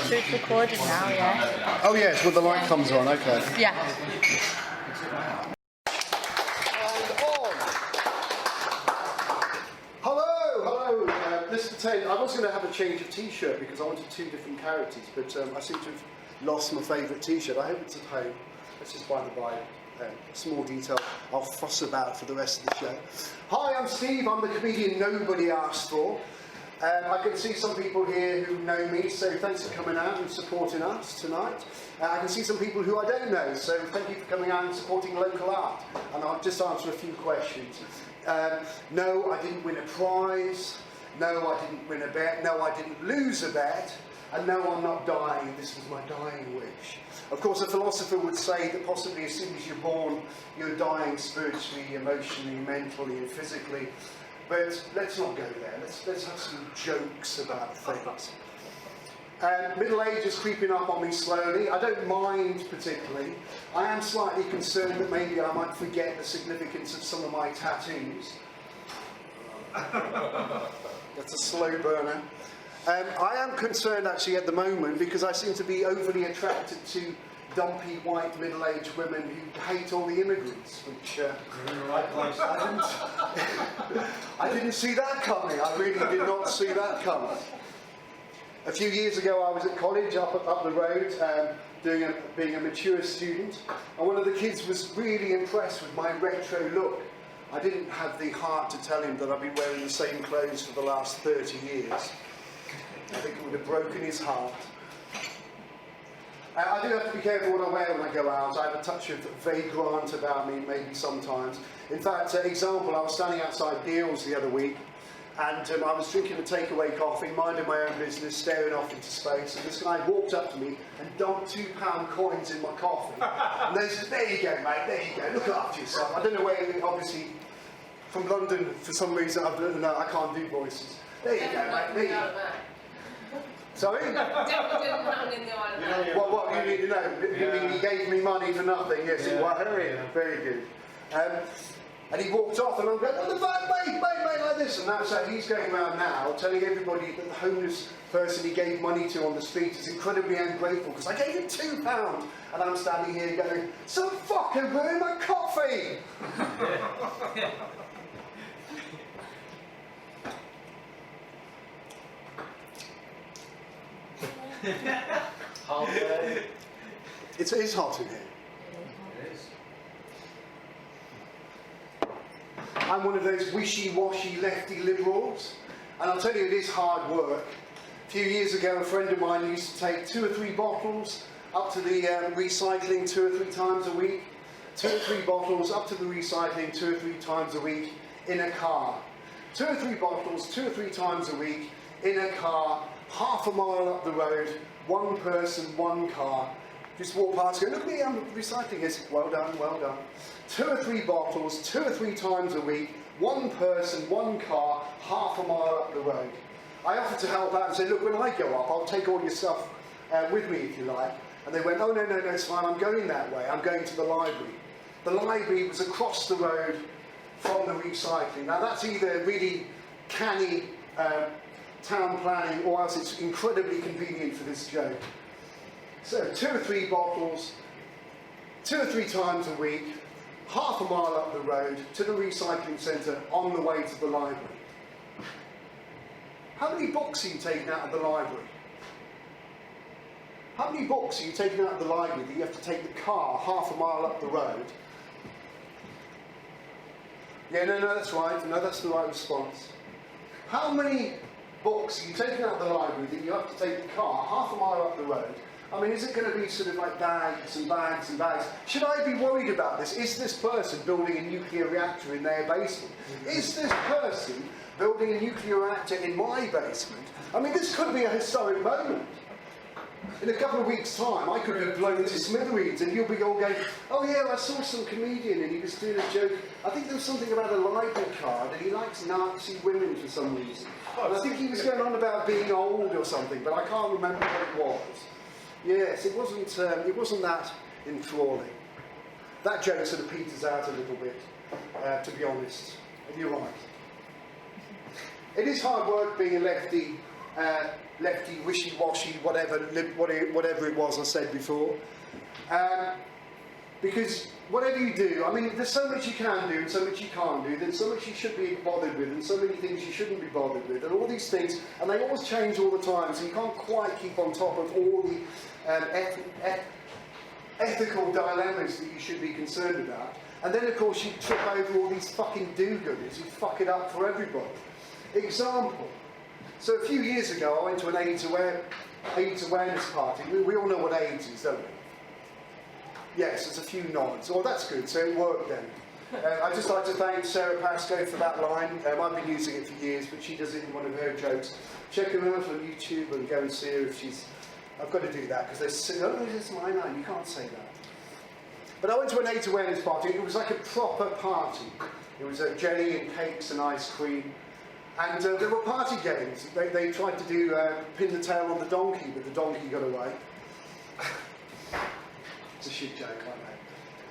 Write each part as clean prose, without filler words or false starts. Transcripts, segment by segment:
So it's recording now, yeah? Oh yes, well the light comes on, okay. Yeah. Hello, Mr. Taylor. I was going to have a change of t-shirt because I wanted two different characters, but I seem to have lost my favourite t-shirt. I hope it's at home. That's just by the by. Small detail I'll fuss about for the rest of the show. Hi, I'm Steve. I'm the comedian nobody asked for. I can see some people here who know me, so thanks for coming out and supporting us tonight. I can see some people who I don't know, so thank you for coming out and supporting local art. And I'll just answer a few questions. No, I didn't win a prize. No, I didn't win a bet. No, I didn't lose a bet. And no, I'm not dying. This was my dying wish. Of course, a philosopher would say that possibly as soon as you're born, you're dying spiritually, emotionally, mentally, and physically. But let's not go there. Let's have some jokes about things. Middle age is creeping up on me slowly. I don't mind particularly. I am slightly concerned that maybe I might forget the significance of some of my tattoos. That's a slow burner. I am concerned actually at the moment because I seem to be overly attracted to dumpy white middle-aged women who hate all the immigrants, which I didn't see that coming. I really did not see that coming. A few years ago I was at college up the road being a mature student, and one of the kids was really impressed with my retro look. I didn't have the heart to tell him that I've been wearing the same clothes for the last 30 years. I think it would have broken his heart. I do have to be careful what I wear when I go out. I have a touch of vagrant about me, maybe sometimes. In fact, example, I was standing outside Deal's the other week, and I was drinking a takeaway coffee, minding my own business, staring off into space, and this guy walked up to me and dumped £2 coins in my coffee. And there you go, mate, there you go, look after yourself. I don't know where, obviously, from London, for some reason, I can't do voices. There you go, mate, there you go. Sorry? Definitely didn't happen in the island. What you need to know? You mean he gave me money for nothing? Yes, he was. Very good. And he walked off, and I'm going, what the fuck, mate, like this. And that's how he's going around now, telling everybody that the homeless person he gave money to on the street is incredibly ungrateful because I gave him £2. And I'm standing here going, some fucker ruined my coffee! Hot day. It is hot in here. It is. I'm one of those wishy-washy lefty liberals, and I'll tell you it is hard work. A few years ago a friend of mine used to take 2 or 3 bottles up to the recycling 2 or 3 times a week, 2 or 3 bottles up to the recycling 2 or 3 times a week in a car. 2 or 3 bottles 2 or 3 times a week in a car, half a mile up the road, one person, one car. Just walk past and go, look at me, I'm recycling this. Well done, well done. 2 or 3 bottles, 2 or 3 times a week, one person, one car, half a mile up the road. I offered to help out and say, look, when I go up, I'll take all your stuff with me if you like. And they went, oh, no, it's fine, I'm going that way. I'm going to the library. The library was across the road from the recycling. Now, that's either really canny town planning, or else it's incredibly convenient for this joke. So 2 or 3 bottles, 2 or 3 times a week, half a mile up the road to the recycling centre on the way to the library. How many books are you taking out of the library? How many books are you taking out of the library that you have to take the car half a mile up the road? Yeah, no, that's right. No, that's the right response. How many books you taking out of the library that you have to take the car half a mile up the road? I mean, is it going to be sort of like bags and bags and bags? Should I be worried about this? Is this person building a nuclear reactor in their basement? Is this person building a nuclear reactor in my basement? I mean, this could be a historic moment. In a couple of weeks' time, I could be blown to smithereens, and you'll be all going, oh yeah, I saw some comedian and he was doing a joke. I think there was something about a library card, and he likes Nazi women for some reason. And I think he was going on about being old or something, but I can't remember what it was. Yes, it wasn't that enthralling. That joke sort of peters out a little bit, to be honest. And you're right. It is hard work being a lefty lefty, wishy-washy, whatever it was I said before. Because whatever you do, I mean, there's so much you can do and so much you can't do, there's so much you should be bothered with and so many things you shouldn't be bothered with, and all these things, and they always change all the time, so you can't quite keep on top of all the ethical dilemmas that you should be concerned about. And then, of course, you trip over all these fucking do-gooders who fuck it up for everybody. Example. So a few years ago, I went to an AIDS awareness party. We all know what AIDS is, don't we? Yes, there's a few nods. Oh, that's good. So it worked then. I'd just like to thank Sarah Pascoe for that line. I've been using it for years, but she does it in one of her jokes. Check her out on YouTube and go and see her if she's... I've got to do that, because they say, oh, this is my line, you can't say that. But I went to an AIDS awareness party. It was like a proper party. It was jelly and cakes and ice cream. And there were party games. They tried to do pin the tail on the donkey, but the donkey got away. It's a shit joke, I know.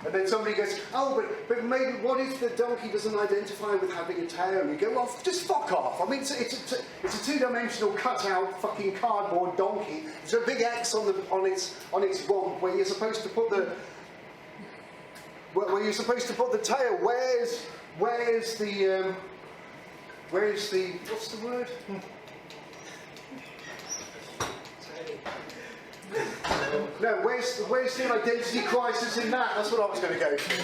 And then somebody goes, oh, but maybe what if the donkey doesn't identify with having a tail? And you go, well, just fuck off. I mean, it's a two-dimensional cut-out fucking cardboard donkey. There's a big X on its rump where you're supposed to put the tail. Where's the what's the word? No, where's the identity crisis in that? That's what I was going to go for.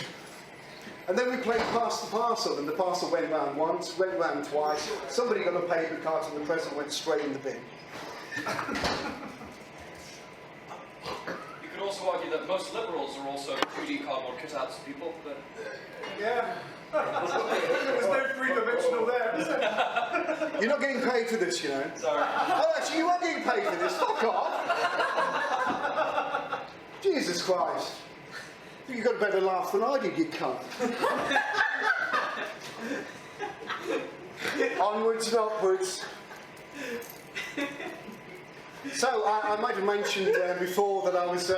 And then we played Pass the Parcel, and the parcel went round once, went round twice. Somebody got a paper cut, and the present went straight in the bin. You could also argue that most liberals are also 3D cardboard cutouts of people, but... Yeah. There's no three-dimensional there, is there? You're not getting paid for this, you know. Sorry. Oh, actually, you are getting paid for this. Fuck off. Jesus Christ. I think you got a better laugh than I did, you cunt. Onwards and upwards. So, I might have mentioned before that I was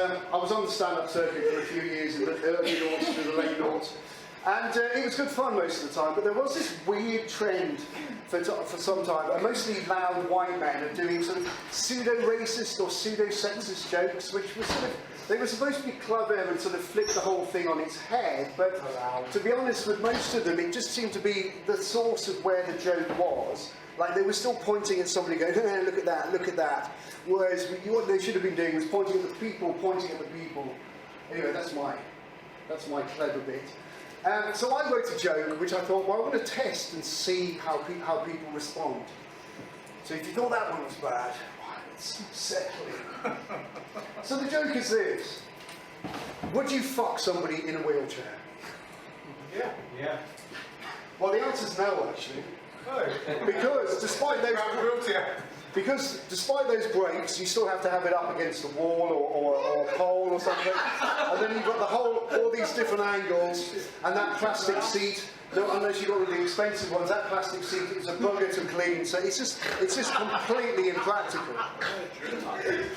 on the stand-up circuit for a few years in the early noughts to the late noughts. And it was good fun most of the time, but there was this weird trend for some time, mostly loud white men are doing sort of pseudo-racist or pseudo-sexist jokes, which was sort of, they were supposed to be clever and sort of flip the whole thing on its head, but to be honest with most of them, it just seemed to be the source of where the joke was. Like they were still pointing at somebody going, hey, look at that, look at that. Whereas what they should have been doing was pointing at the people, Anyway, that's my clever bit. So I wrote a joke which I thought, well, I want to test and see how people respond. So if you thought that one was bad, it's settling. So the joke is this. Would you fuck somebody in a wheelchair? Yeah. Well, the answer's no, actually. No. Because despite those brakes, you still have to have it up against a wall or a pole or something. And then you've got all these different angles, and that plastic seat, unless you've got one of the expensive ones, that plastic seat is a bugger to clean, so it's just completely impractical.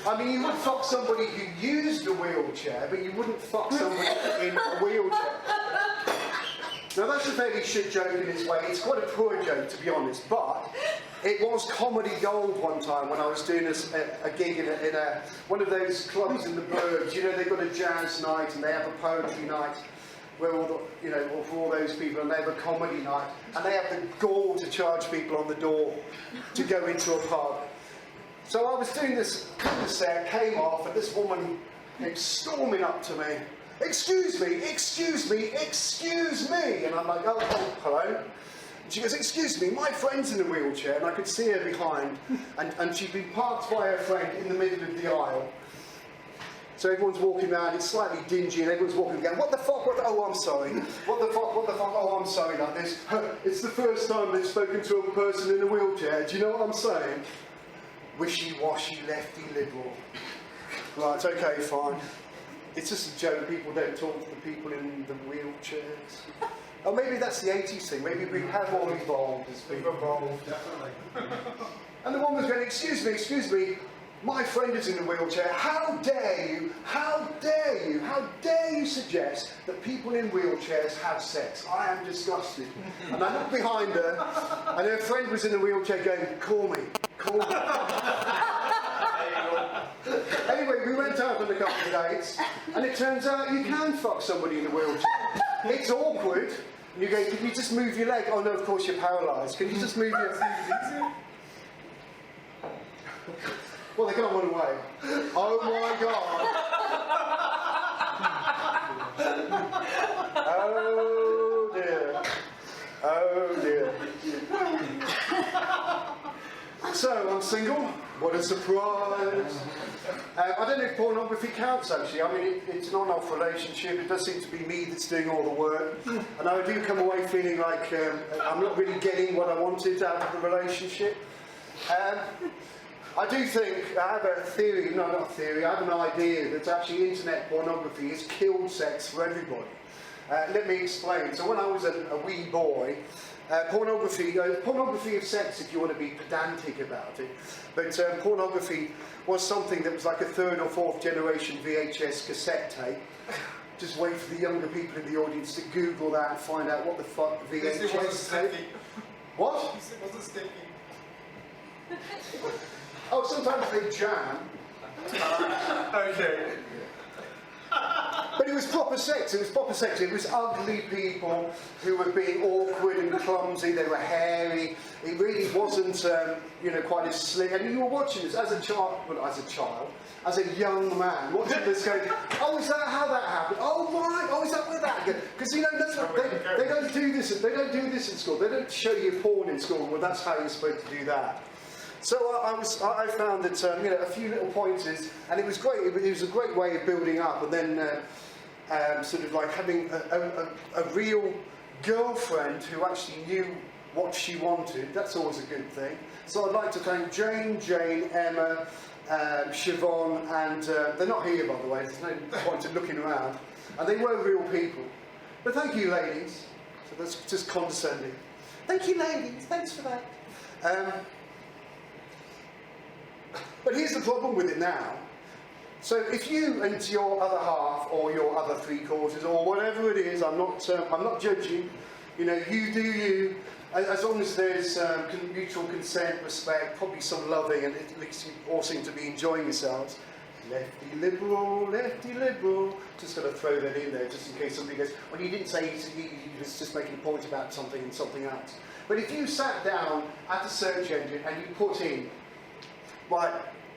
I mean, you would fuck somebody who used a wheelchair, but you wouldn't fuck somebody in a wheelchair. Now that's a fairly shit joke in its way. It's quite a poor joke, to be honest, but it was comedy gold one time when I was doing a gig in one of those clubs in the burbs. You know, they've got a jazz night and they have a poetry night where for all those people, and they have a comedy night, and they have the gall to charge people on the door to go into a pub. So I was doing this set, came off, and this woman came storming up to me. Excuse me, excuse me, excuse me. And I'm like, oh, hello. And she goes, excuse me, my friend's in a wheelchair. And I could see her behind. And she'd been parked by her friend in the middle of the aisle. So everyone's walking around, it's slightly dingy, and everyone's walking going, what the fuck, oh, I'm sorry. What the fuck, oh, I'm sorry, like this. It's the first time they've spoken to a person in a wheelchair. Do you know what I'm saying? Wishy-washy, lefty, liberal. Right, okay, fine. It's just a joke, people don't talk to the people in the wheelchairs. Oh, maybe that's the 80s thing, maybe we have all evolved as people. We've evolved, definitely. And the woman was going, excuse me, my friend is in a wheelchair, how dare you suggest that people in wheelchairs have sex? I am disgusted. And I looked behind her, and her friend was in a wheelchair going, call me, corner. Anyway, we went out on a couple of dates, and it turns out you can fuck somebody in a wheelchair. It's awkward. And you go, can you just move your leg? Oh no, of course you're paralysed. Can you just move your... Well, they can't run away. Oh my God. Oh dear. Oh dear. So, I'm single. What a surprise. I don't know if pornography counts, actually. I mean, it's an on-off relationship. It does seem to be me that's doing all the work. And I do come away feeling like I'm not really getting what I wanted out of the relationship. I do think, I have a theory, no, not a theory, I have an idea that actually internet pornography has killed sex for everybody. Let me explain. So when I was a wee boy, pornography of sex, if you want to be pedantic about it, but pornography was something that was like a third or fourth generation VHS cassette tape. Just wait for the younger people in the audience to Google that and find out what the fuck VHS tape. What? It wasn't sticky. Oh, sometimes they jam. Okay. But it was proper sex. It was proper sex. It was ugly people who were being awkward and clumsy. They were hairy. It really wasn't, you know, quite as slick. And you were watching this as a child, well, as a young man, watching this going, oh, is that how that happened? Oh, right. Oh, is that where that goes? Because, you know, that's what, they don't do this. They don't do this in school. They don't show you porn in school. Well, that's how you're supposed to do that. So I found that you know, a few little pointers, and it was great. It was a great way of building up, and then sort of like having a real girlfriend who actually knew what she wanted. That's always a good thing. So I'd like to thank Jane, Emma, Siobhan, and they're not here, by the way. There's no point in looking around, and they were real people. But thank you, ladies. So that's just condescending. Thank you, ladies. Thanks for that. But here's the problem with it now. So if you and your other half, or your other three-quarters, or whatever it is, I'm not judging. You know, you do you. As long as there's mutual consent, respect, probably some loving, and at least you all seem to be enjoying yourselves. Lefty liberal, lefty liberal. Just got to throw that in there, just in case somebody goes, well, you didn't say he was just making a point about something and something else. But if you sat down at the search engine and you put in, right,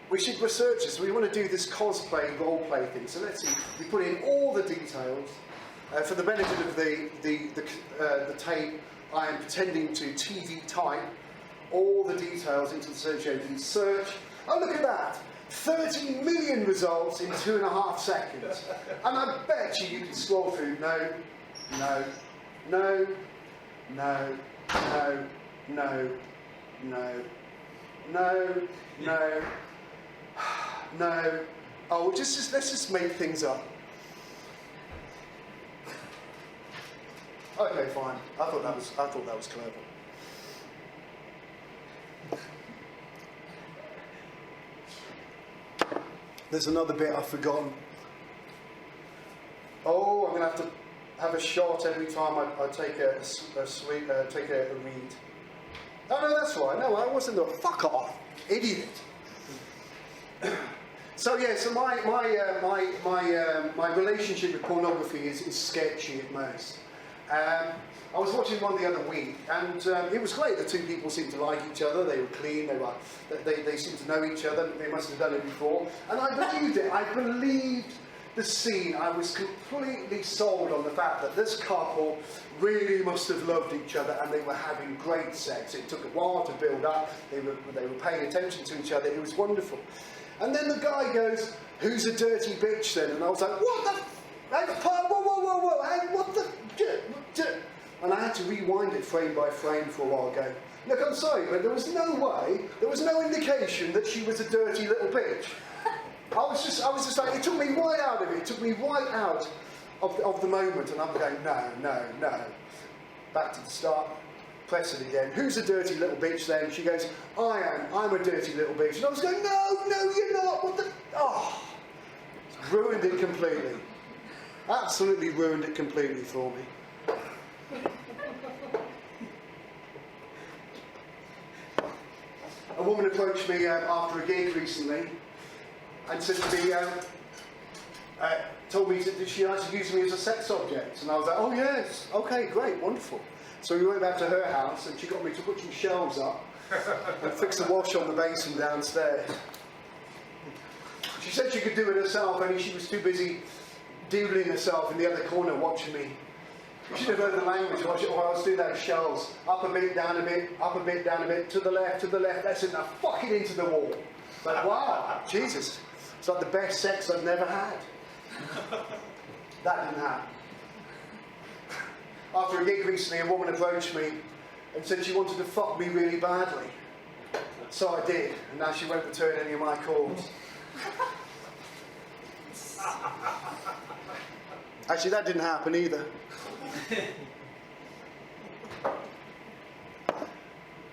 we should research this. We want to do this cosplay, role-play thing. So let's see. We put in all the details for the benefit of the tape. I am pretending to TV type all the details into the search engine. Search. Oh, look at that! 30 million results in 2.5 seconds. And I bet you can scroll through. No, no, no, no, no, no, no, no, no. No. Oh, let's just make things up. Okay, fine. I thought that was clever. There's another bit I've forgotten. Oh, I'm going to have a shot every time I take a read. Oh no, that's right. No, I wasn't. Fuck off, idiot. So yeah, so my relationship with pornography is sketchy at most. I was watching one the other week, and it was great. The two people seemed to like each other. They were clean. They seemed to know each other. They must have done it before, and I believed it. I believed the scene. I was completely sold on the fact that this couple really must have loved each other, and they were having great sex. It took a while to build up. They were paying attention to each other. It was wonderful. And then the guy goes, "Who's a dirty bitch then?" And I was like, "What the? Whoa! Hey, what the?" And I had to rewind it frame by frame for a while, going, "Look, I'm sorry, but there was no way, there was no indication that she was a dirty little bitch." I was just like, it took me right out of it. It took me right out of the moment, and I'm going, no. Back to the start. Press it again. "Who's a dirty little bitch then?" She goes, "I am. I'm a dirty little bitch." And I was going, no, you're not. What the? Oh, ruined it completely. Absolutely ruined it completely for me. And woman approached me after a gig recently and said to me, told me that she likes to use me as a sex object. And I was like, oh yes, okay, great, wonderful. So we went back to her house and she got me to put some shelves up and fix the wash on the basin downstairs. She said she could do it herself, only she was too busy doodling herself in the other corner watching me. You should have heard the language while I was doing those shells. Up a bit, down a bit, up a bit, down a bit, to the left, that's it, now fuck it into the wall. Like, wow, Jesus. It's like the best sex I've never had. That didn't happen. After a gig recently, a woman approached me and said she wanted to fuck me really badly. So I did, and now she won't return any of my calls. Actually, that didn't happen either.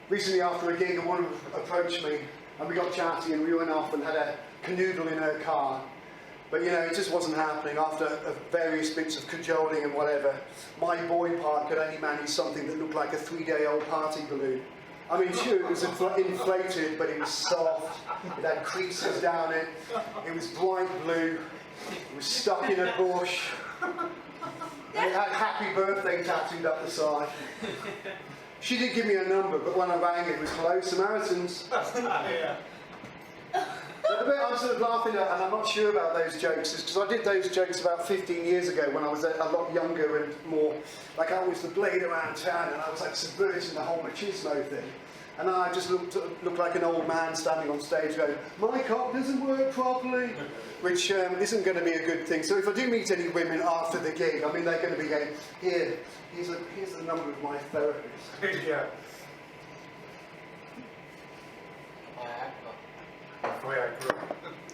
Recently, after a gig, a woman approached me and we got chatting and we went off and had a canoodle in her car. But you know, it just wasn't happening. After various bits of cajoling and whatever, my boy part could only manage something that looked like a 3-day-old party balloon. I mean, sure, it was inflated, but it was soft. It had creases down it. It was bright blue. It was stuck in a bush. And it had happy birthday tattooed up the side. She did give me a number, but when I rang it was hello Samaritans. Yeah. But the bit I'm sort of laughing at, and I'm not sure about those jokes, is because I did those jokes about 15 years ago when I was a lot younger and more, like I was the blade around town and I was like subverting the whole machismo thing. And I just looked like an old man standing on stage going, my cock doesn't work properly, which isn't going to be a good thing. So if I do meet any women after the gig, I mean, they're going to be going, here's the number of my therapist. Yeah.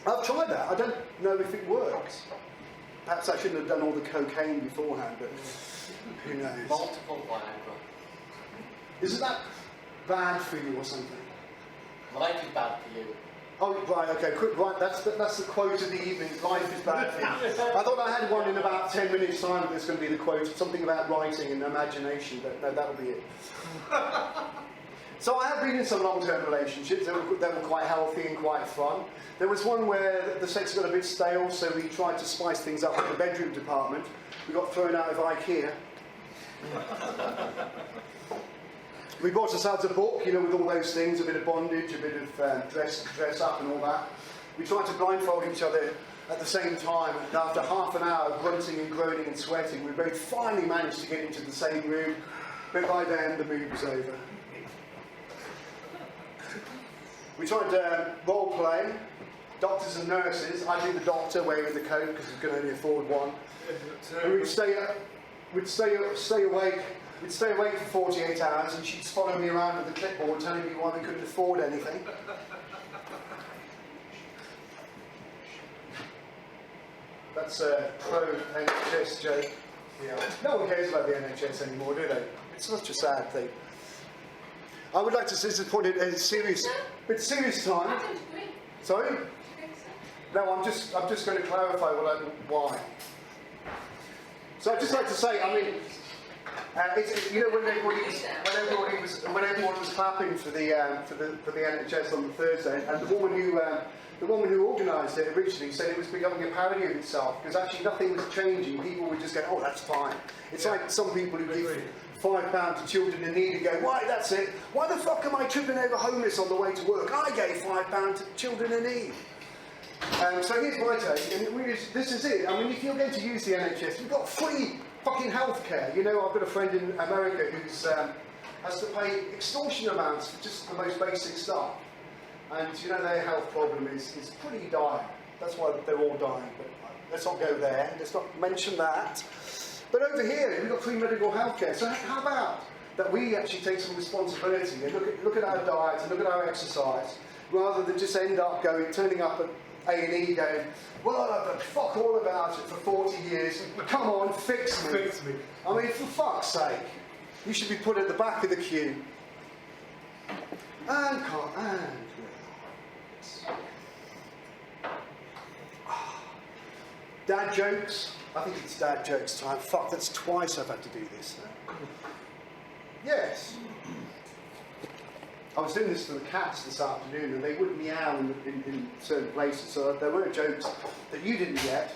I've tried that. I don't know if it works. Perhaps I shouldn't have done all the cocaine beforehand, but who knows? Multiple Viagra. Isn't that bad for you or something? Life is bad for you. Oh, right, okay, quick, right, that's the quote of the evening, life is bad for you. I thought I had one in about 10 minutes' time, but it's going to be the quote, something about writing and imagination, but no, that'll be it. So I have been in some long-term relationships. They were quite healthy and quite fun. There was one where the sex got a bit stale, so we tried to spice things up in the bedroom department. We got thrown out of IKEA. We bought ourselves a book, you know, with all those things, a bit of bondage, a bit of dress up and all that. We tried to blindfold each other at the same time, and after half an hour of grunting and groaning and sweating, we both finally managed to get into the same room, but by then the mood was over. We tried role playing, doctors and nurses. I do the doctor wearing the coat because we could only afford one. And we'd stay awake for 48 hours, and she'd follow me around with the clipboard telling me why we couldn't afford anything. That's a pro-NHS joke. Yeah. No one cares about the NHS anymore, do they? It's such a sad thing. I would like to see this point in serious time. I don't agree. Sorry? I think so. No, I'm just going to clarify why. So I'd just like to say, I mean, you know, when everyone was clapping for the NHS on the Thursday, and the woman who organised it originally said it was becoming a parody of itself because actually nothing was changing. People would just go, "Oh, that's fine." It's like some people who give £5 to children in need and go, "Why, that's it. Why the fuck am I tripping over homeless on the way to work? I gave £5 to children in need." So here's my take, and this is it. I mean, if you're going to use the NHS, you've got free fucking healthcare. You know, I've got a friend in America who's has to pay extortion amounts for just the most basic stuff. And you know, their health problem is pretty dire. That's why they're all dying. But let's not go there. Let's not mention that. But over here, we've got free medical healthcare. So how about that we actually take some responsibility and look at our diet and look at our exercise, rather than just end up turning up at A&E going, "Well, I've done fuck all about it for 40 years. Come on, fix me." Fix me. I mean, for fuck's sake, you should be put at the back of the queue. And dad jokes. I think it's dad jokes time. Fuck, that's twice I've had to do this now. Yes. I was doing this to the cats this afternoon, and they would meow in certain places, so there were jokes that you didn't get,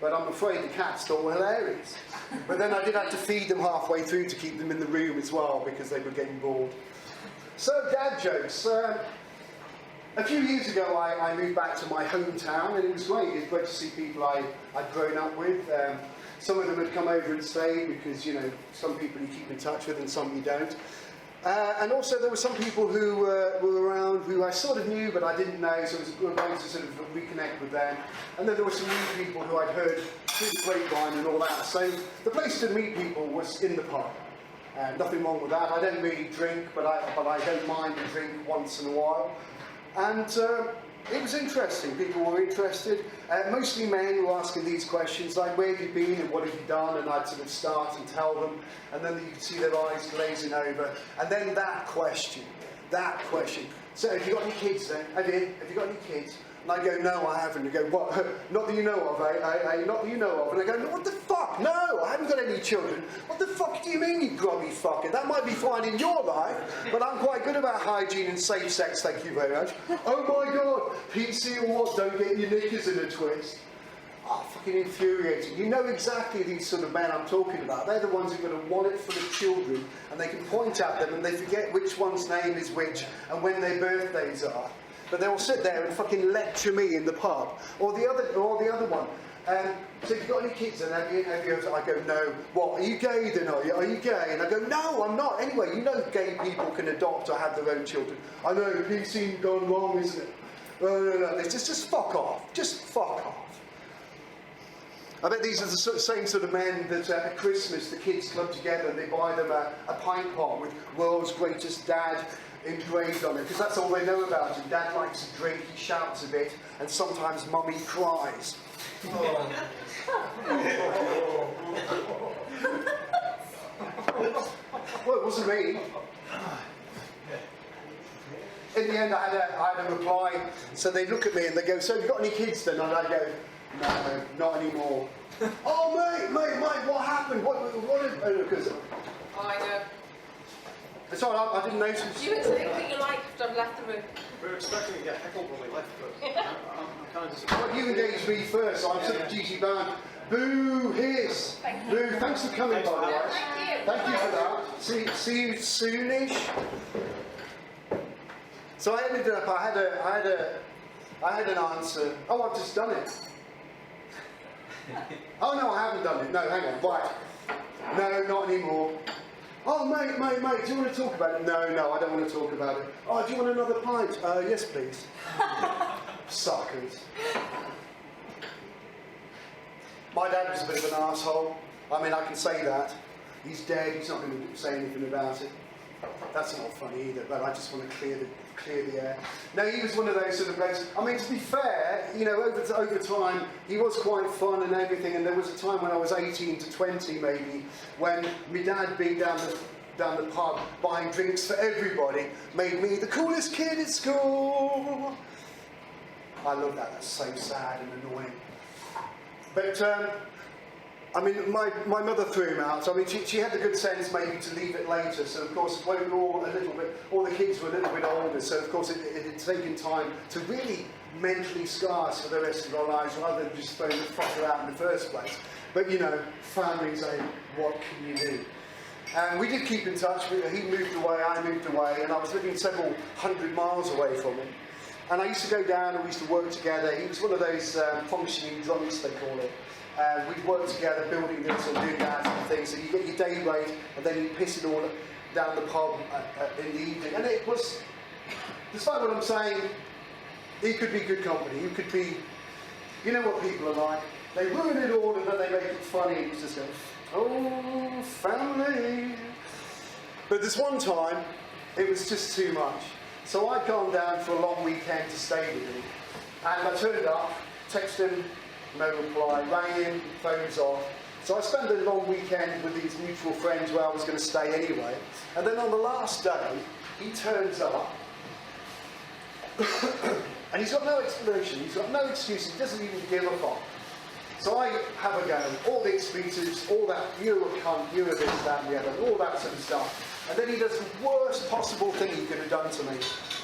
but I'm afraid the cats thought were hilarious. But then I did have to feed them halfway through to keep them in the room as well, because they were getting bored. So, dad jokes. A few years ago, I moved back to my hometown, and it was great. It was great to see people I'd grown up with. Some of them had come over and stayed, because, you know, some people you keep in touch with and some you don't. And also there were some people who were around who I sort of knew but I didn't know, so it was great to sort of reconnect with them. And then there were some new people who I'd heard through the grapevine and all that. So the place to meet people was in the pub. Nothing wrong with that. I don't really drink, but I don't mind a drink once in a while. And it was interesting. People were interested. Mostly men were asking these questions, like, where have you been and what have you done? And I'd sort of start and tell them, and then you could see their eyes glazing over. And then that question. So, have you got any kids then? Have you got any kids? And I go, no, I haven't. They go, what? Not that you know of, eh? Not that you know of. And I go, no, what the fuck? No, I haven't got any children. What the fuck do you mean, you grubby fucker? That might be fine in your life, but I'm quite good about hygiene and safe sex, thank you very much. Oh my God, PC or what? Don't get your knickers in a twist. Oh, fucking infuriating. You know exactly these sort of men I'm talking about. They're the ones who've got a wallet full of children, and they can point at them and they forget which one's name is which and when their birthdays are. But they'll sit there and fucking lecture me in the pub. Or the other one. So have you got any kids? And have you? I go, no. What, are you gay then, are you? Are you gay? And I go, no, I'm not. Anyway, you know gay people can adopt or have their own children. I know, PC's gone wrong, isn't it? No. It's just fuck off. Just fuck off. I bet these are the same sort of men that at Christmas the kids club together and they buy them a pint pot with world's greatest dad engraved on it, because that's all they know about him. Dad likes to drink, he shouts a bit, and sometimes mummy cries. Well, it wasn't me. In the end, I had a reply. So they look at me and they go, so have you got any kids then? And I go, no, not anymore. Oh, mate, what happened? Because I know. it's all right, I didn't notice. You were saying that you liked I've left the room. We were expecting to get heckled when we left, but I'm kind of disappointed. Well, you engaged me first, so I'm sort of duty bound. Boo, hiss. Thank you. Boo, thanks for coming, by the way. Thank you. Thank you for that. See you soonish. So I ended up, I had an answer. Oh, I've just done it. Oh no, I haven't done it. No, hang on. Right. No, not anymore. Oh, mate, do you want to talk about it? No, I don't want to talk about it. Oh, do you want another pint? Yes, please. Suckers. My dad was a bit of an asshole. I mean, I can say that. He's dead, he's not going to say anything about it. That's not funny either, but I just want to clear the air. No, he was one of those sort of blokes. I mean, to be fair, you know, over time, he was quite fun and everything, and there was a time when I was 18 to 20 maybe, when my dad being down the pub buying drinks for everybody made me the coolest kid at school. I love that, that's so sad and annoying. But, I mean, my mother threw him out. So, I mean, she had the good sense maybe to leave it later. So, of course, when we were all the kids were a little bit older. So, of course, it had taken time to really mentally scar us for the rest of our lives, rather than just throwing the fucker out in the first place. But, you know, families, what can you do? And we did keep in touch. He moved away, I moved away, and I was living several hundred miles away from him. And I used to go down and we used to work together. He was one of those functioning drunks, they call it. We'd work together building this or doing that sort of thing. So you get your day rate and then you piss it all down the pub in the evening. And it was, despite what I'm saying, he could be good company. You could be, you know what people are like. They ruin it all and then they make it funny. And it's just going, oh, family. But this one time, it was just too much. So I'd gone down for a long weekend to stay with him. And I turned up, texted him, no reply, rang him, phone's off. So I spent a long weekend with these mutual friends where I was going to stay anyway. And then on the last day, he turns up. And he's got no explanation, he's got no excuse, he doesn't even give a fuck. So I have a go, all the expletives, all that, you're a cunt, you're a this, that and the other, all that sort of stuff. And then he does the worst possible thing he could have done to me.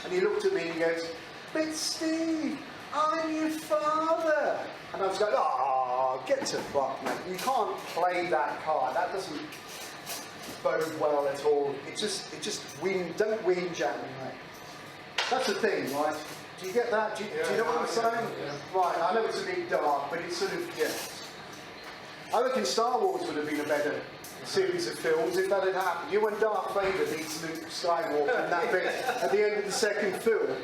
And he looked at me and he goes, "But Steve, I'm your father." And I was going, "Oh, get to fuck, mate. You can't play that card. That doesn't bode well at all. It just don't whinge at me, mate." That's the thing, right? Do you get that? Do you know what I'm saying? Yeah. Right, I know it's a bit dark, but it's sort of, yeah. I reckon Star Wars would have been a better series of films if that had happened. You know when Darth Vader beats Luke Skywalker and that bit at the end of the second film?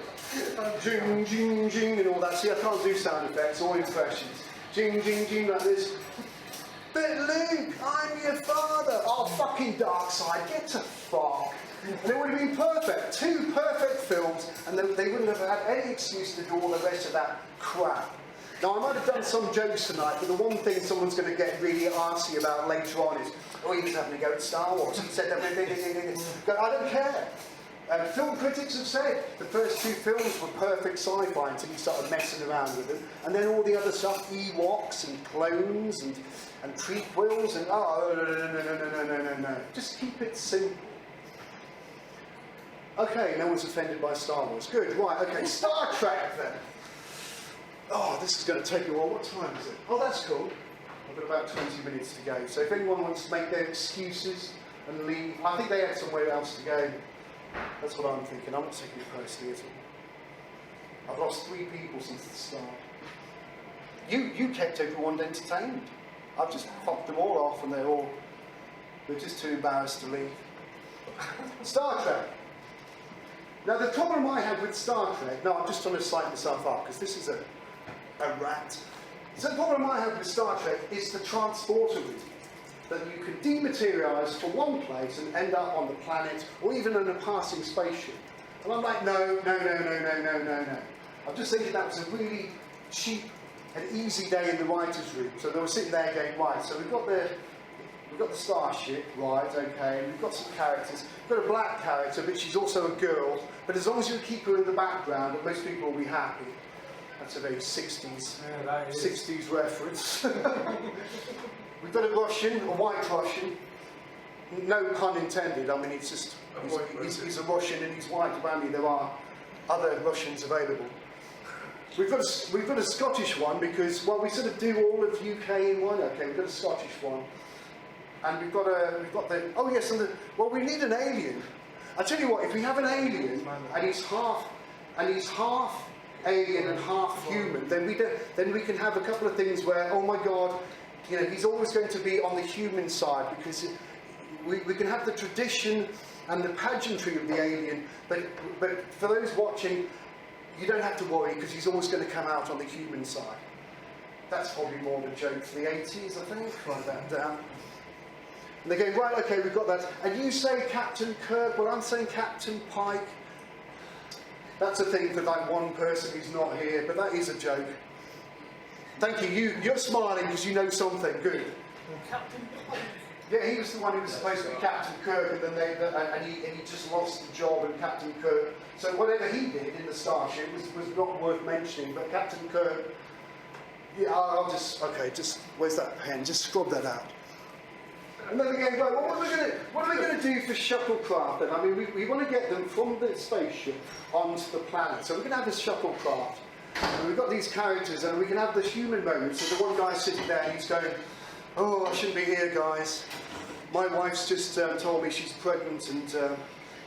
Jing, jing, jing and all that. See, I can't do sound effects or impressions. Jing, jing, jing like this. "But Luke, I'm your father." Oh, fucking dark side, get to fuck. And it would have been perfect. 2 perfect films, and they wouldn't have had any excuse to do all the rest of that crap. Now, I might have done some jokes tonight, but the one thing someone's going to get really arsy about later on is, "Oh, he was having a go at Star Wars. He said that." I don't care. Film critics have said the first 2 films were perfect sci-fi until you started messing around with them. And then all the other stuff, Ewoks and clones and prequels and, no. Just keep it simple. Okay, no one's offended by Star Wars. Good, right, okay, Star Trek then. Oh, this is going to take a while. What time is it? Oh, that's cool. I've got about 20 minutes to go. So if anyone wants to make their excuses and leave, I think they had somewhere else to go. That's what I'm thinking. I'm not taking it personally at all. I've lost 3 people since the start. You kept everyone entertained. I've just fucked them all off and they're just too embarrassed to leave. Star Trek. Now the problem I have with Star Trek, no, I'm just trying to psych myself up because this is a rat. So the problem I have with Star Trek is the transporter route. That you can dematerialise from one place and end up on the planet or even in a passing spaceship. And I'm like, no. I'm just thinking that was a really cheap and easy day in the writer's room. So they were sitting there going, right, so we've got the starship, right, okay, and we've got some characters. We've got a black character, but she's also a girl. But as long as you keep her in the background, most people will be happy. That's a very 60s, 60s reference. We've got a Russian, a white Russian. No pun intended. I mean, it's just he's a Russian and he's white. Apparently, there are other Russians available. We've got a Scottish one because we sort of do all of UK in one. Okay, we've got a Scottish one. And we've got we need an alien. I tell you what, if we have an alien and he's half alien and half human, then we can have a couple of things where, oh my God, you know, he's always going to be on the human side because we can have the tradition and the pageantry of the alien, but for those watching, you don't have to worry because he's always going to come out on the human side. That's probably more of a joke for the 80s, I think. Write that down. And they're going, right, okay, we've got that. And you say Captain Kirk, well, I'm saying Captain Pike. That's a thing for that one person who's not here, but that is a joke. Thank you. You're smiling because you know something. Good. Captain Pike. Yeah, he was the one who was supposed to be Captain Kirk, and then he just lost the job, and Captain Kirk. So whatever he did in the starship was not worth mentioning. But Captain Kirk, yeah, just where's that pen? Just scrub that out. And then again, right, well, what are we going to do for shuttlecraft then? I mean, we want to get them from the spaceship onto the planet. So we're going to have this shuttlecraft. And we've got these characters, and we can have the human moment. So the one guy's sitting there, and he's going, "Oh, I shouldn't be here, guys. My wife's just told me she's pregnant, and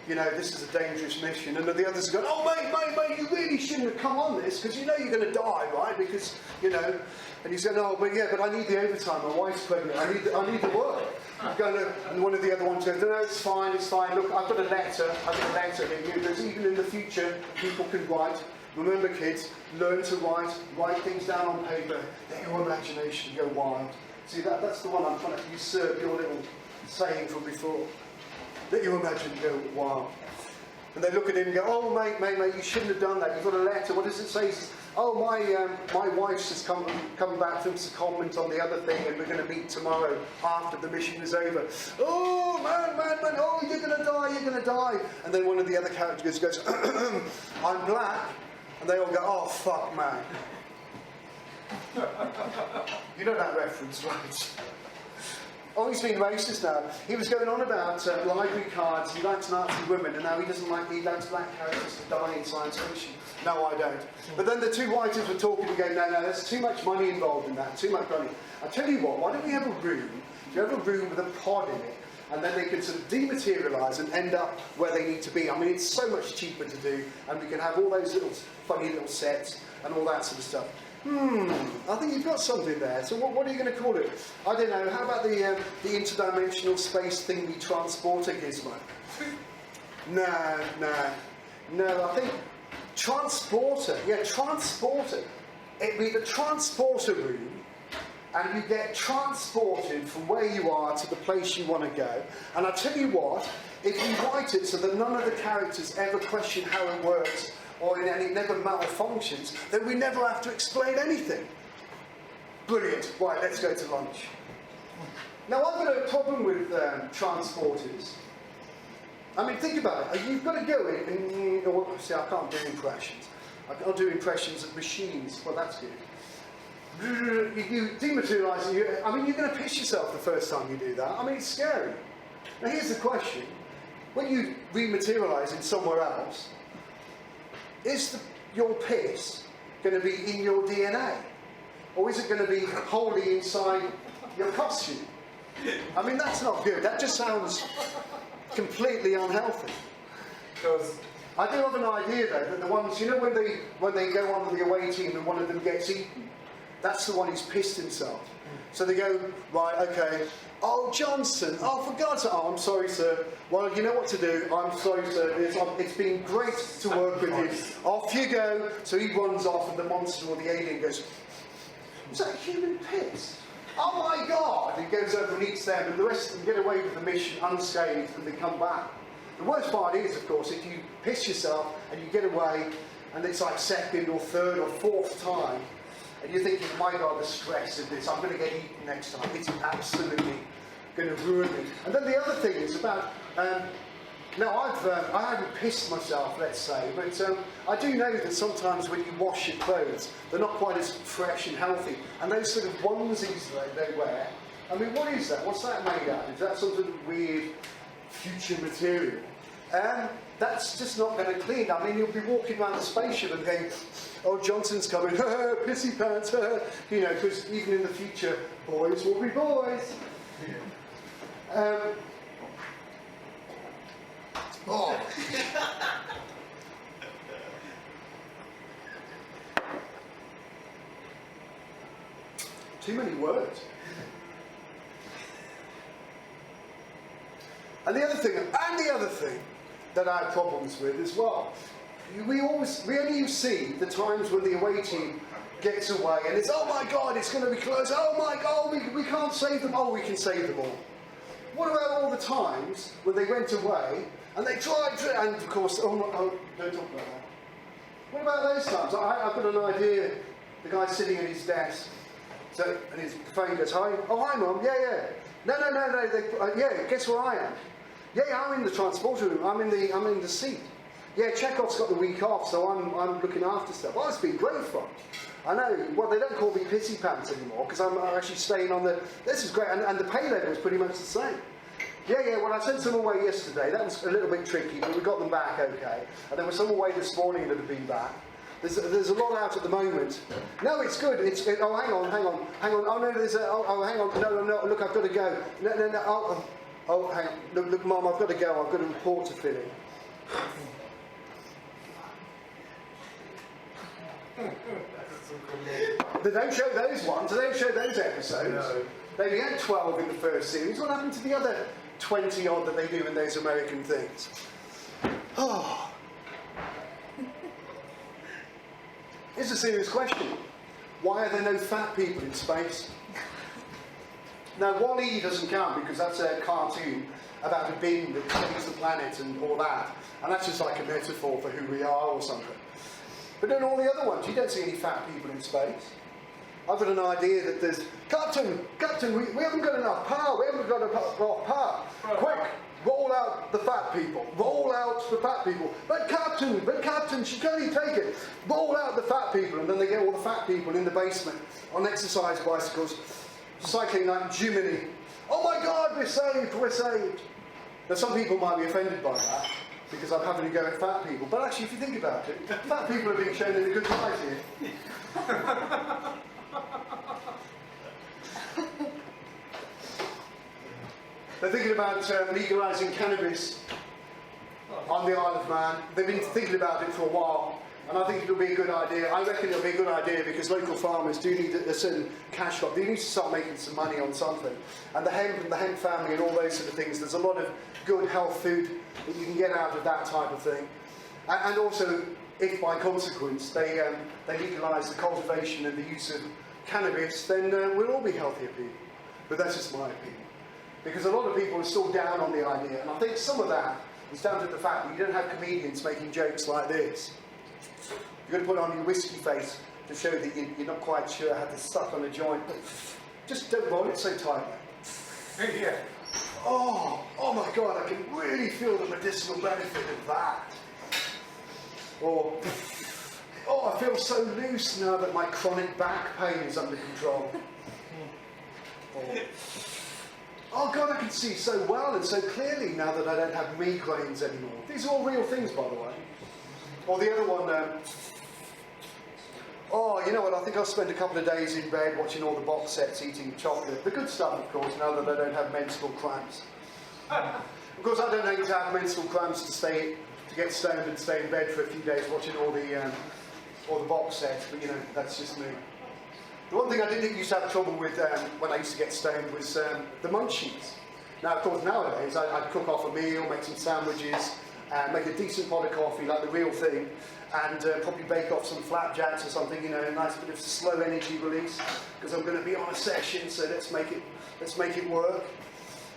you know, this is a dangerous mission." And then the others go, "Oh, mate, you really shouldn't have come on this because you know you're going to die, right? Because you know." And he's going, "Oh, but I need the overtime. My wife's pregnant. I need the work." And one of the other ones goes, "No, it's fine. Look, I've got a letter. There's even in the future, people can write. Remember, kids, learn to write things down on paper. Let your imagination go wild." See, that's the one I'm trying to usurp your little saying from before. Let your imagination go wild. And they look at him and go, "Oh, mate, you shouldn't have done that. You've got a letter. What does it say?" He says, "Oh, my wife's just come back from secondment on the other thing, and we're going to meet tomorrow after the mission is over." "Oh, man, oh, you're going to die. And then one of the other characters goes, "I'm black." And they all go, "Oh, fuck, man." You know that reference, right? Oh, he's being racist now. He was going on about library cards. He likes Nazi women, and now he doesn't like. He likes black characters to die in science fiction. No, I don't. But then the two writers were talking and going, no, there's too much money involved in that. Too much money. I tell you what. Why don't we have a room? You have a room with a pod in it, and then they can sort of dematerialise and end up where they need to be. I mean, it's so much cheaper to do, and we can have all those little funny little sets and all that sort of stuff. I think you've got something there. So what are you going to call it? I don't know. How about the interdimensional space thingy transporter gizmo? No. I think transporter. Yeah, transporter. It'd be the transporter room, and you get transported from where you are to the place you want to go. And I tell you what, if you write it so that none of the characters ever question how it works, and it never malfunctions, then we never have to explain anything. Brilliant. Right, let's go to lunch. Now, I've got a problem with transporters. I mean, think about it. You've got to go in and... see, I can't do impressions. I can't do impressions of machines. Well, that's good. You dematerialise it. I mean, you're going to piss yourself the first time you do that. I mean, it's scary. Now, here's the question. When you rematerialise in somewhere else, is your piss going to be in your DNA? Or is it going to be wholly inside your costume? I mean, that's not good. That just sounds completely unhealthy. Because I do have an idea, though, that the ones, you know, when they go on to the away team and one of them gets eaten, that's the one who's pissed himself. So they go, right, okay, oh, Johnson, oh, for God's sake, oh, I'm sorry, sir. Well, you know what to do. I'm sorry, sir. It's been great to work with you. Off you go. So he runs off, and the monster or the alien goes, is that human piss? Oh, my God. He goes over and eats them, and the rest of them get away with the mission unscathed, and they come back. The worst part is, of course, if you piss yourself, and you get away, and it's like second or third or fourth time, and you're thinking, my God, the stress of this, I'm going to get eaten next time. It's absolutely going to ruin me. And then the other thing is about, now I haven't pissed myself, let's say, but I do know that sometimes when you wash your clothes, they're not quite as fresh and healthy. And those sort of onesies that they wear, I mean, what is that? What's that made out of? Is that some sort of weird future material? That's just not going to clean. I mean, you'll be walking around the spaceship and going, oh, Johnson's coming, pissy pants, you know, because even in the future, boys will be boys. Oh. Too many words. And the other thing that I have problems with as well, we only see the times when the away team gets away and it's, oh my God, it's going to be close, oh my God, we can't save them, oh, we can save them all. What about all the times when they went away and they tried to, and of course, don't talk about that. What about those times? I've got an idea, the guy's sitting at his desk, so, and his phone goes, hi, oh hi Mum, yeah. No, yeah, guess where I am? Yeah, I'm in the transporter room, I'm in the seat. Yeah, Chekhov's got the week off, so I'm looking after stuff. Well, it's been great fun. I know, well, they don't call me pissy pants anymore, because I'm actually staying on the, this is great, and the pay level was pretty much the same. Yeah, well, I sent some away yesterday, that was a little bit tricky, but we got them back okay. And there was some away this morning that have been back. There's a lot out at the moment. No, it's good, oh, hang on, oh no, hang on, no, look, I've got to go. No, oh, hang on, look, Mum, I've got to go, I've got a report to fill in. They don't show those ones, they don't show those episodes. No. They only had 12 in the first series. What happened to the other 20 odd that they do in those American things? Oh. Here's a serious question. Why are there no fat people in space? Now, Wall-E doesn't count because that's a cartoon about a bin that cleans the planet and all that. And that's just like a metaphor for who we are or something. But then all the other ones, you don't see any fat people in space. I've got an idea that there's, Captain, we haven't got enough power, we haven't got enough power. Quick, roll out the fat people, roll out the fat people. But Captain, she can't even take it. Roll out the fat people, and then they get all the fat people in the basement on exercise bicycles, cycling like Jiminy oh my God, we're saved, we're saved. Now some people might be offended by that, because I'm having to go at fat people, but actually if you think about it, fat people are being shown in a good light here. They're thinking about legalising cannabis on the Isle of Man. They've been thinking about it for a while, and I think it'll be a good idea. I reckon it'll be a good idea because local farmers do need a certain cash crop. They need to start making some money on something. And the hemp family and all those sort of things, there's a lot of good health food that you can get out of that type of thing. And also, if by consequence they legalise the cultivation and the use of cannabis, then we'll all be healthier people. But that's just my opinion. Because a lot of people are still down on the idea, and I think some of that is down to the fact that you don't have comedians making jokes like this. You're going to put on your whiskey face to show that you're not quite sure how to suck on a joint. Just don't roll it so tightly. Yeah. Oh my God, I can really feel the medicinal benefit of that. Or, oh, I feel so loose now that my chronic back pain is under control. Or, oh God, I can see so well and so clearly now that I don't have migraines anymore. These are all real things, by the way. Or the other one, oh, you know what, I think I'll spend a couple of days in bed watching all the box sets, eating chocolate. The good stuff, of course, now that I don't have menstrual cramps. Of course, I don't need to have menstrual cramps to get stoned and stay in bed for a few days watching all the box sets, but you know, that's just me. The one thing I didn't used to have trouble with when I used to get stoned was the munchies. Now, of course, nowadays I'd cook off a meal, make some sandwiches, make a decent pot of coffee, like the real thing, and probably bake off some flapjacks or something, you know, a nice bit of slow energy release, because I'm going to be on a session, so let's make it work.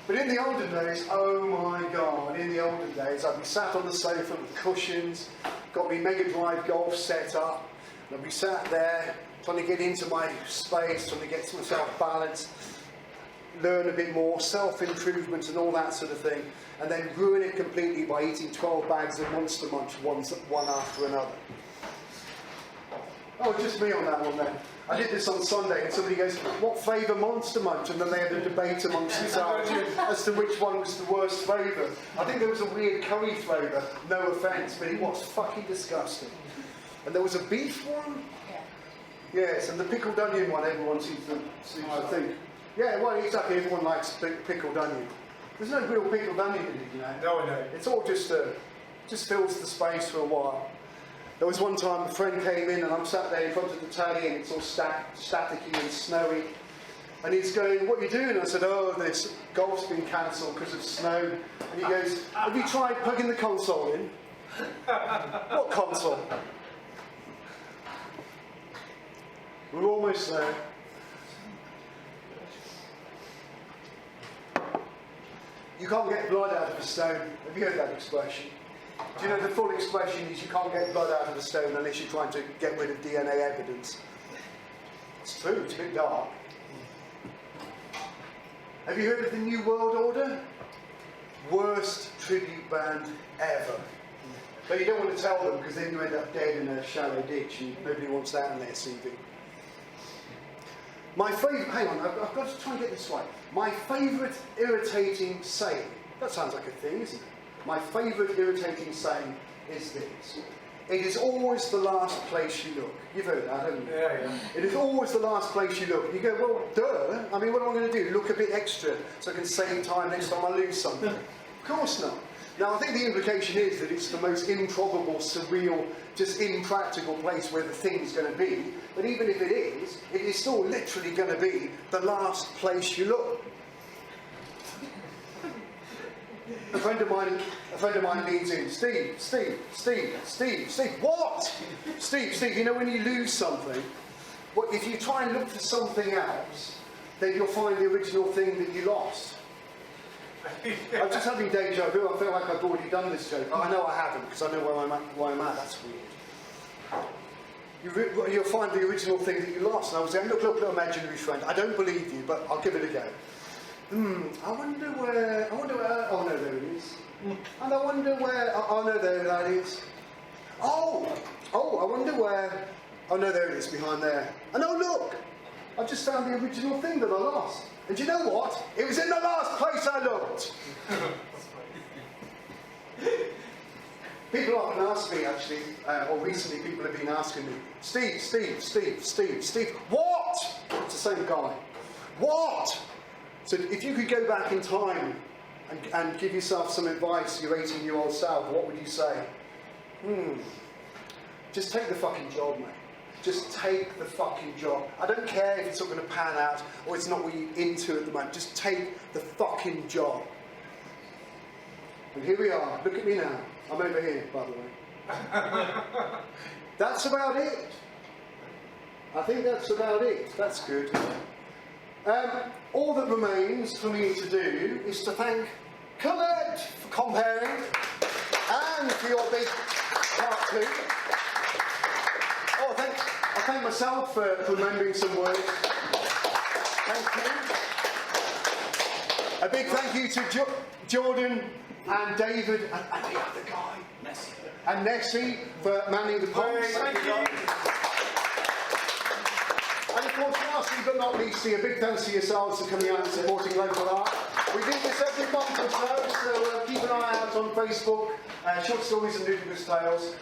But in the olden days, oh my God, in the olden days, I'd be sat on the sofa with cushions, got my Mega Drive Golf set up, and I'd be sat there trying to get into my space, trying to get myself balanced, learn a bit more, self-improvement and all that sort of thing, and then ruin it completely by eating 12 bags of Monster Munch one after another. Oh, just me on that one then. I did this on Sunday and somebody goes, what flavour Monster Munch? And then they had a debate amongst themselves as to which one was the worst flavour. I think there was a weird curry flavour, no offence, but it was fucking disgusting. And there was a beef one? Yes, and the pickled onion one everyone seems to think. Yeah, well, exactly, everyone likes pickled onion. There's no real pickled onion in it, you know. No, no. It's all just fills the space for a while. There was one time a friend came in and I'm sat there in front of the telly and it's all staticky and snowy. And he's going, what are you doing? I said, oh, this golf's been cancelled because of snow. And he goes, have you tried plugging the console in? What console? We're almost there. You can't get blood out of a stone. Have you heard that expression? Do you know the full expression is you can't get blood out of a stone unless you're trying to get rid of DNA evidence? It's true, it's a bit dark. Have you heard of the New World Order? Worst tribute band ever. But you don't want to tell them because then you end up dead in a shallow ditch and nobody wants that on their CV. My favourite, hang on, I've got to try and get this right. My favourite irritating saying, that sounds like a thing, isn't it? My favourite irritating saying is this. It is always the last place you look. You've heard that, haven't you? Yeah. It is always the last place you look. You go, well, duh. I mean, what am I going to do? Look a bit extra so I can save time next time I lose something? Of course not. Now, I think the implication is that it's the most improbable, surreal, just impractical place where the thing's going to be. But even if it is still literally going to be the last place you look. A friend of mine leads in, Steve, what? Steve, you know when you lose something, if you try and look for something else, then you'll find the original thing that you lost. I'm just having deja vu. I feel like I've already done this joke. I know I haven't, because I know where I'm at. That's weird. You'll find the original thing that you lost. And I was saying, look, imaginary friend. I don't believe you, but I'll give it a go. I wonder where, oh no, there it is. And I wonder where, oh no, there that is. Oh, I wonder where, oh no, there it is, behind there. And oh look, I've just found the original thing that I lost. And do you know what? It was in the last place I looked. People often ask me, actually, or recently people have been asking me, Steve, what? It's the same guy. What? So if you could go back in time and give yourself some advice, your 18-year-old self, what would you say? Just take the fucking job, mate. Just take the fucking job. I don't care if it's not going to pan out or it's not what you're into at the moment. Just take the fucking job. And here we are. Look at me now. I'm over here, by the way. That's about it. I think that's about it. That's good. All that remains for me to do is to thank Colette for comparing and for your big part two. Oh, I thank myself for remembering some words. Thank you. A big thank you to Jordan and David and the other guy. Nessie. And Nessie for manning the polls. Thank you. And of course, lastly but not leastly, a big thanks to yourselves for coming out and supporting local art. We do this every month or so, so keep an eye out on Facebook, Short Stories and Ludicrous Tales.